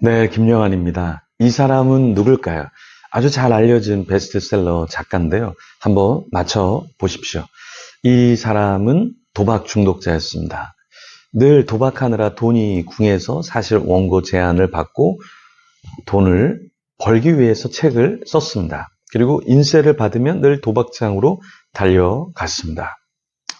네, 김영환입니다. 이 사람은 누굴까요? 아주 잘 알려진 베스트셀러 작가인데요. 한번 맞춰 보십시오. 이 사람은 도박 중독자였습니다. 늘 도박하느라 돈이 궁해서 사실 원고 제안을 받고 돈을 벌기 위해서 책을 썼습니다. 그리고 인세를 받으면 늘 도박장으로 달려갔습니다.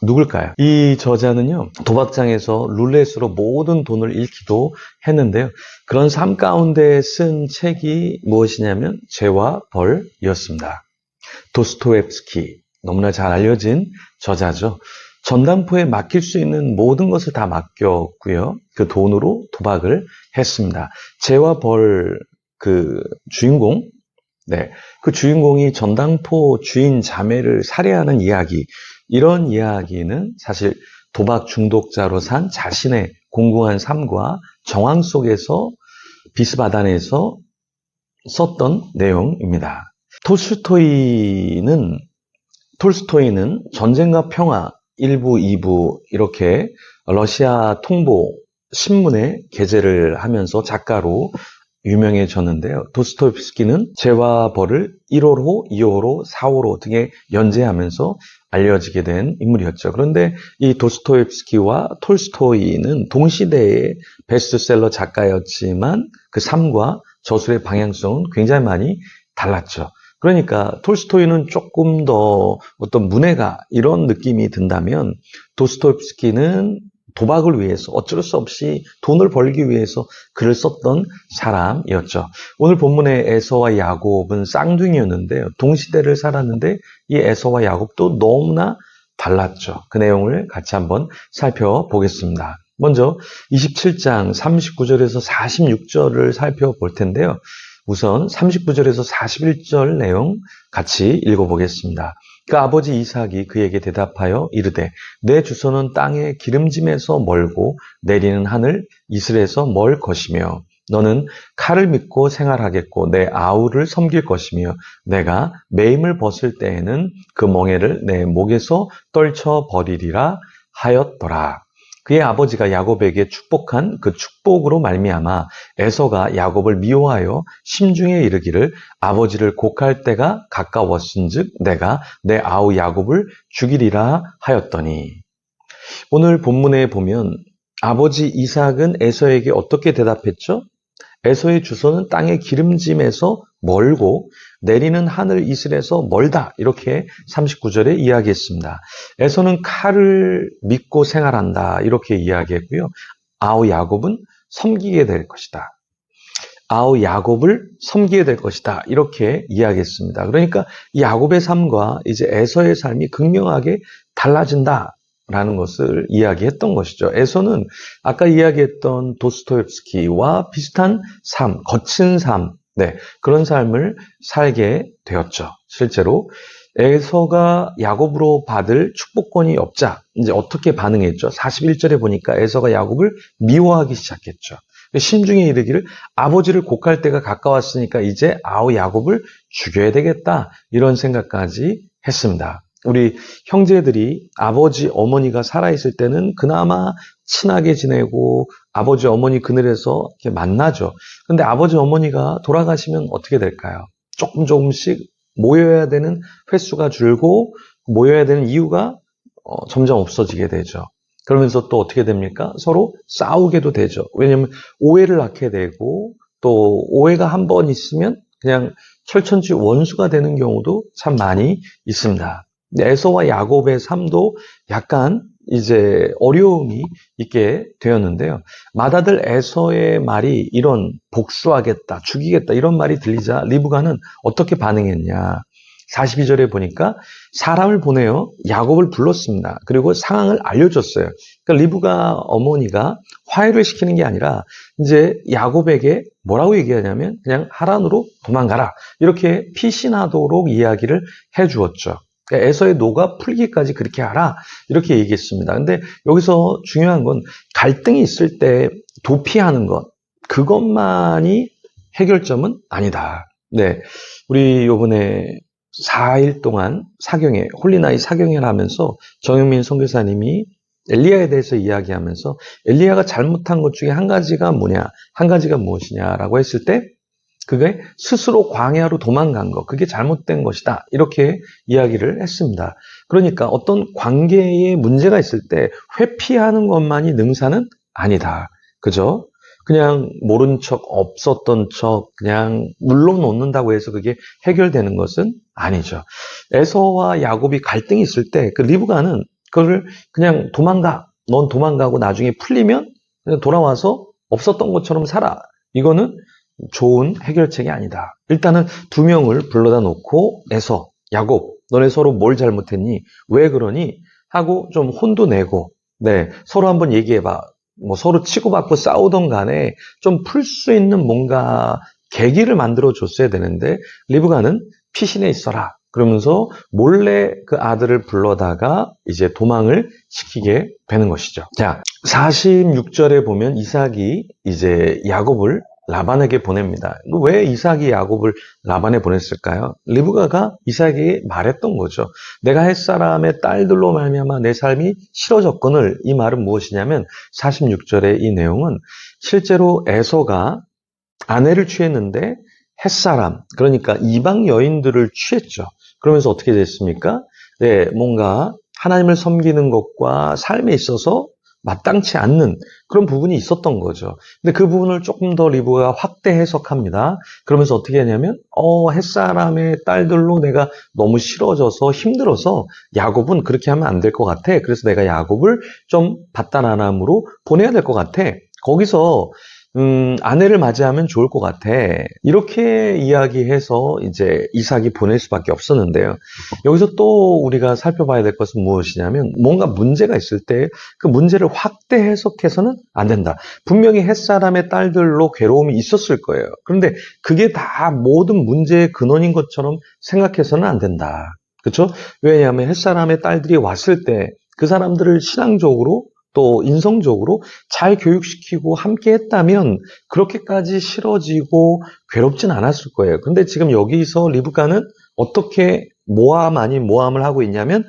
누굴까요? 이 저자는요, 도박장에서 룰렛으로 모든 돈을 잃기도 했는데요. 그런 삶 가운데 쓴 책이 무엇이냐면 죄와 벌이었습니다. 도스토옙스키, 너무나 잘 알려진 저자죠. 전당포에 맡길 수 있는 모든 것을 다 맡겼고요. 그 돈으로 도박을 했습니다. 죄와 벌, 그 주인공, 그 주인공이 전당포 주인 자매를 살해하는 이야기, 이런 이야기는 사실 도박 중독자로 산 자신의 공고한 삶과 정황 속에서 비스바단에서 썼던 내용입니다. 톨스토이는 전쟁과 평화 1부, 2부 이렇게 러시아 통보 신문에 게재를 하면서 작가로 유명해졌는데요. 도스토옙스키는 죄와 벌을 1호로, 2호로, 4호로 등에 연재하면서 알려지게 된 인물이었죠. 그런데 이 도스토옙스키와 톨스토이는 동시대의 베스트셀러 작가였지만 그 삶과 저술의 방향성은 굉장히 많이 달랐죠. 그러니까 톨스토이는 조금 더 어떤 문해가 이런 느낌이 든다면 도스토옙스키는 도박을 위해서 어쩔 수 없이 돈을 벌기 위해서 글을 썼던 사람이었죠. 오늘 본문의 에서와 야곱은 쌍둥이였는데요. 동시대를 살았는데 이 에서와 야곱도 너무나 달랐죠. 그 내용을 같이 한번 살펴보겠습니다. 먼저 27장 39절에서 46절을 살펴볼 텐데요. 우선 39절에서 41절 내용 같이 읽어보겠습니다. 그 아버지 이삭이 그에게 대답하여 이르되 내 주소는 땅의 기름짐에서 멀고 내리는 하늘 이슬에서 멀 것이며 너는 칼을 믿고 생활하겠고 내 아우를 섬길 것이며 내가 매임을 벗을 때에는 그 멍에를 내 목에서 떨쳐버리리라 하였더라. 그의 아버지가 야곱에게 축복한 그 축복으로 말미암아 에서가 야곱을 미워하여 심중에 이르기를 아버지를 곡할 때가 가까웠은즉 내가 내 아우 야곱을 죽이리라 하였더니. 오늘 본문에 보면 아버지 이삭은 에서에게 어떻게 대답했죠? 에서의 주소는 땅의 기름짐에서 멀고 내리는 하늘 이슬에서 멀다, 이렇게 39절에 이야기했습니다. 에서는 칼을 믿고 생활한다, 이렇게 이야기했고요. 아우 야곱은 섬기게 될 것이다. 아우 야곱을 섬기게 될 것이다, 이렇게 이야기했습니다. 그러니까 야곱의 삶과 이제 에서의 삶이 극명하게 달라진다 라는 것을 이야기했던 것이죠. 에서는 아까 이야기했던 도스토옙스키와 비슷한 삶, 거친 삶, 그런 삶을 살게 되었죠. 실제로 에서가 야곱으로 받을 축복권이 없자 이제 어떻게 반응했죠? 41절에 보니까 에서가 야곱을 미워하기 시작했죠. 심중에 이르기를 아버지를 곡할 때가 가까웠으니까 이제 아우 야곱을 죽여야 되겠다, 이런 생각까지 했습니다. 우리 형제들이 아버지, 어머니가 살아있을 때는 그나마 친하게 지내고 아버지, 어머니 그늘에서 이렇게 만나죠. 근데 아버지, 어머니가 돌아가시면 어떻게 될까요? 조금씩 모여야 되는 횟수가 줄고 모여야 되는 이유가 점점 없어지게 되죠. 그러면서 또 어떻게 됩니까? 서로 싸우게도 되죠. 왜냐하면 오해를 낳게 되고 또 오해가 한 번 있으면 그냥 철천지 원수가 되는 경우도 참 많이 있습니다. 에서와 야곱의 삶도 약간 이제 어려움이 있게 되었는데요. 맏아들 에서의 말이 이런 복수하겠다, 죽이겠다 이런 말이 들리자 리브가는 어떻게 반응했냐. 42절에 보니까 사람을 보내어 야곱을 불렀습니다. 그리고 상황을 알려줬어요. 그러니까 리브가 어머니가 화해를 시키는 게 아니라 이제 야곱에게 뭐라고 얘기하냐면 그냥 하란으로 도망가라, 이렇게 피신하도록 이야기를 해주었죠. 에서의 노가 풀기까지 그렇게 하라, 이렇게 얘기했습니다. 근데 여기서 중요한 건 갈등이 있을 때 도피하는 것, 그것만이 해결점은 아니다. 우리 요번에 4일 동안 사경회, 홀리나잇 사경회를 하면서 정영민 선교사님이 엘리야에 대해서 이야기하면서 엘리야가 잘못한 것 중에 한 가지가 뭐냐, 한 가지가 무엇이냐라고 했을 때 그게 스스로 광야로 도망간 것, 그게 잘못된 것이다. 이렇게 이야기를 했습니다. 그러니까 어떤 관계에 문제가 있을 때 회피하는 것만이 능사는 아니다. 그죠? 그냥 모른 척, 없었던 척, 그냥 물러놓는다고 해서 그게 해결되는 것은 아니죠. 에서와 야곱이 갈등이 있을 때 그 리브가는 그걸 그냥 도망가. 넌 도망가고 나중에 풀리면 그냥 돌아와서 없었던 것처럼 살아. 이거는 좋은 해결책이 아니다. 일단은 두 명을 불러다 놓고 에서, 야곱, 너네 서로 뭘 잘못했니? 왜 그러니? 하고 좀 혼도 내고, 네, 서로 한번 얘기해봐. 뭐 서로 치고받고 싸우던 간에 좀 풀 수 있는 뭔가 계기를 만들어 줬어야 되는데 리브가는 피신해 있어라. 그러면서 몰래 그 아들을 불러다가 이제 도망을 시키게 되는 것이죠. 자, 46절에 보면 이삭이 이제 야곱을 라반에게 보냅니다. 왜 이삭이 야곱을 라반에 보냈을까요? 리브가가 이삭에게 말했던 거죠. 내가 햇사람의 딸들로 말미암아 내 삶이 싫어졌거늘. 이 말은 무엇이냐면 46절의 이 내용은 실제로 에서가 아내를 취했는데 햇사람, 그러니까 이방 여인들을 취했죠. 그러면서 어떻게 됐습니까? 네, 뭔가 하나님을 섬기는 것과 삶에 있어서 마땅치 않는 그런 부분이 있었던 거죠. 근데 그 부분을 조금 더 리브가 확대 해석합니다. 그러면서 어떻게 하냐면 햇사람의 딸들로 내가 너무 싫어져서 힘들어서 야곱은 그렇게 하면 안 될 것 같아. 그래서 내가 야곱을 좀 바다나람으로 보내야 될 것 같아. 거기서 아내를 맞이하면 좋을 것 같아. 이렇게 이야기해서 이제 이삭이 보낼 수밖에 없었는데요. 여기서 또 우리가 살펴봐야 될 것은 무엇이냐면 뭔가 문제가 있을 때 그 문제를 확대 해석해서는 안 된다. 분명히 햇사람의 딸들로 괴로움이 있었을 거예요. 그런데 그게 다 모든 문제의 근원인 것처럼 생각해서는 안 된다. 그렇죠? 왜냐하면 햇사람의 딸들이 왔을 때 그 사람들을 신앙적으로 또 인성적으로 잘 교육시키고 함께 했다면 그렇게까지 싫어지고 괴롭진 않았을 거예요. 근데 지금 여기서 리브가는 어떻게 모함 아닌 모함을 하고 있냐면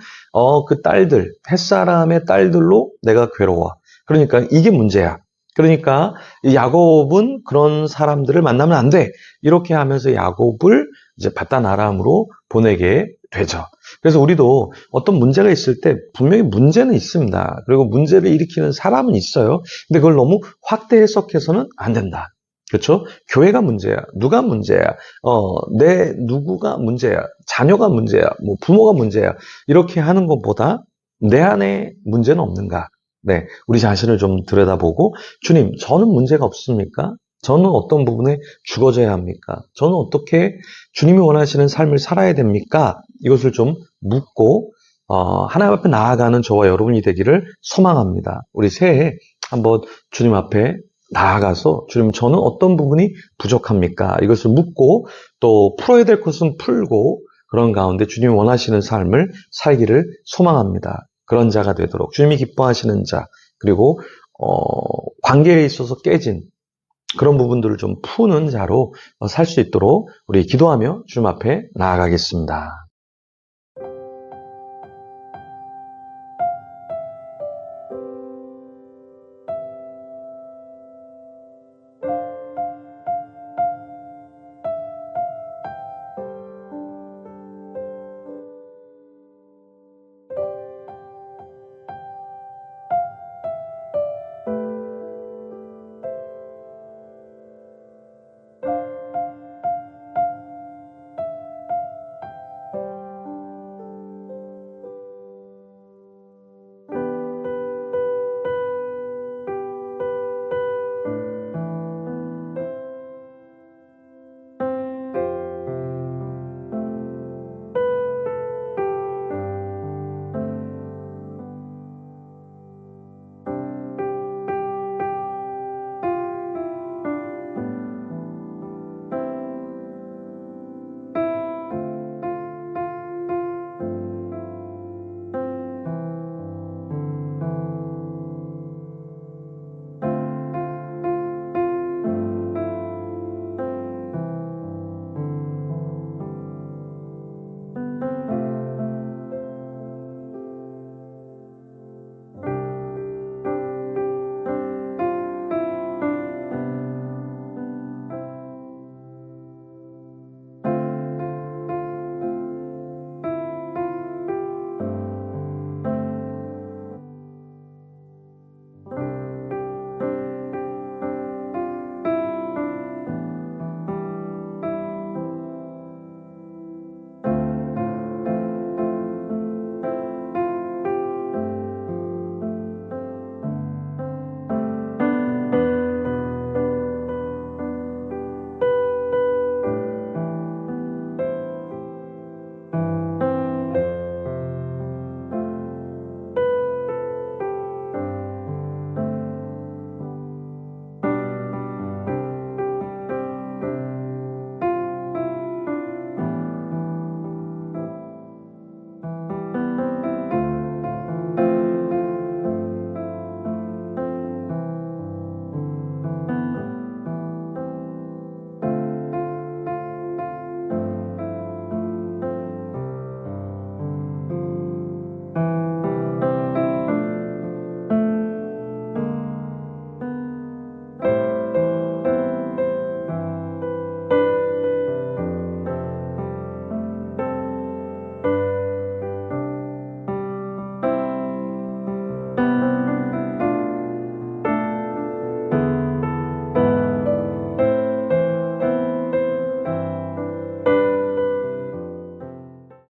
그 딸들, 햇사람의 딸들로 내가 괴로워. 그러니까 이게 문제야. 그러니까 야곱은 그런 사람들을 만나면 안 돼. 이렇게 하면서 야곱을 이제 바단 아람으로 보내게 되죠. 그래서 우리도 어떤 문제가 있을 때 분명히 문제는 있습니다. 그리고 문제를 일으키는 사람은 있어요. 근데 그걸 너무 확대 해석해서는 안 된다. 그렇죠? 교회가 문제야. 누가 문제야? 내 누구가 문제야? 자녀가 문제야? 뭐 부모가 문제야? 이렇게 하는 것보다 내 안에 문제는 없는가? 네, 우리 자신을 좀 들여다보고 주님, 저는 문제가 없습니까? 저는 어떤 부분에 죽어져야 합니까? 저는 어떻게 주님이 원하시는 삶을 살아야 됩니까? 이것을 좀 묻고 하나님 앞에 나아가는 저와 여러분이 되기를 소망합니다. 우리 새해 한번 주님 앞에 나아가서 주님, 저는 어떤 부분이 부족합니까? 이것을 묻고 또 풀어야 될 것은 풀고 그런 가운데 주님이 원하시는 삶을 살기를 소망합니다. 그런 자가 되도록 주님이 기뻐하시는 자, 그리고 관계에 있어서 깨진 그런 부분들을 좀 푸는 자로 살 수 있도록 우리 기도하며 주님 앞에 나아가겠습니다.